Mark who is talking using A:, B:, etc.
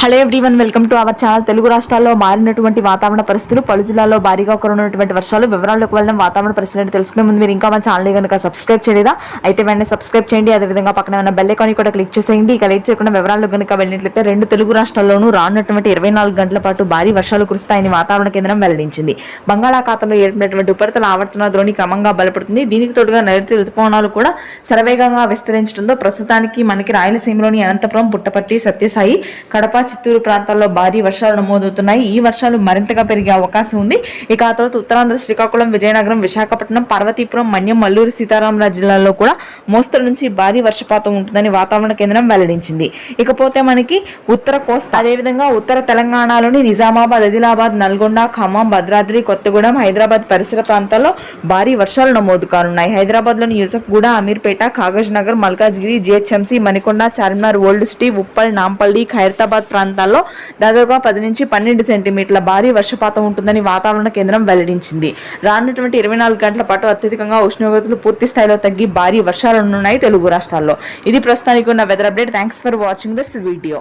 A: Hello everyone, welcome to our channel. Telugu రాష్ట్రాల్లో మారినటువంటి వాతావరణ పరిస్థితులు, పలు జిల్లాల్లో భారీగా కురిసినటువంటి వర్షాలు వివరాల్లోకి వెళ్దాం. వాతావరణ పరిస్థితులను తెలుసుకునే ముందు మీరు ఇంకా మన ఛానల్ కనుక సబ్స్క్రైబ్ చేయలేదా అయితే వెంటనే సబ్స్క్రైబ్ చేయండి. అదేవిధంగా పక్కన ఉన్న బెల్ ఐకాన్ కూడా క్లిక్ చేసేయండి. ఇక లేట్ చేయకుండా వివరాల్లో కనుక వెళ్ళినట్లయితే రెండు తెలుగు రాష్ట్రాల్లోనూ రానున్నటువంటి 24 గంటల పాటు భారీ వర్షాలు కురుస్తాయని వాతావరణ కేంద్రం వెల్లడించింది. బంగాళాఖాతంలో ఏర్పడినటువంటి ఉపరితల ఆవర్తన ద్రోణి క్రమంగా బలపడుతుంది. దీనికి తోడుగా నైరుతి రుతుపవనాలు కూడా శరవేగంగా విస్తరించడంతో ప్రస్తుతానికి మనకి రాయలసీమలోని అనంతపురం, పుట్టపర్తి, సత్యసాయి, కడప, చిత్తూరు ప్రాంతాల్లో భారీ వర్షాలు నమోదవుతున్నాయి. ఈ వర్షాలు మరింతగా పెరిగే అవకాశం ఉంది. ఇక ఆ తర్వాత ఉత్తరాంధ్ర, శ్రీకాకుళం, విజయనగరం, విశాఖపట్నం, పార్వతీపురం, మన్యం, మల్లూరు, సీతారామరాజు జిల్లాల్లో కూడా మోస్తరు నుంచి భారీ వర్షపాతం ఉంటుందని వాతావరణ కేంద్రం వెల్లడించింది. ఇకపోతే మనకి ఉత్తర కోస్తా, అదేవిధంగా ఉత్తర తెలంగాణలోని నిజామాబాద్, ఆదిలాబాద్, నల్గొండ, ఖమ్మం, భద్రాద్రి, కొత్తగూడెం, హైదరాబాద్ పరిసర ప్రాంతాల్లో భారీ వర్షాలు నమోదు కానున్నాయి. హైదరాబాద్ లోని Yousufguda, Ameerpet, Kagaz Nagar, Malkajgiri, GHMC, Manikonda, Charminar, old city, Uppal, Nampally, Khairatabad ప్రాంతాల్లో దాదాపుగా 10 నుంచి 12 సెంటీమీటర్ల భారీ వర్షపాతం ఉంటుందని వాతావరణ కేంద్రం వెల్లడించింది. రానున్నటువంటి 24 గంటల పాటు అత్యధికంగా ఉష్ణోగ్రతలు పూర్తి స్థాయిలో తగ్గి భారీ వర్షాలు ఉన్నాయి తెలుగు రాష్ట్రాల్లో. ఇది ప్రస్తుతానికి ఉన్న weather update. Thanks for watching this video.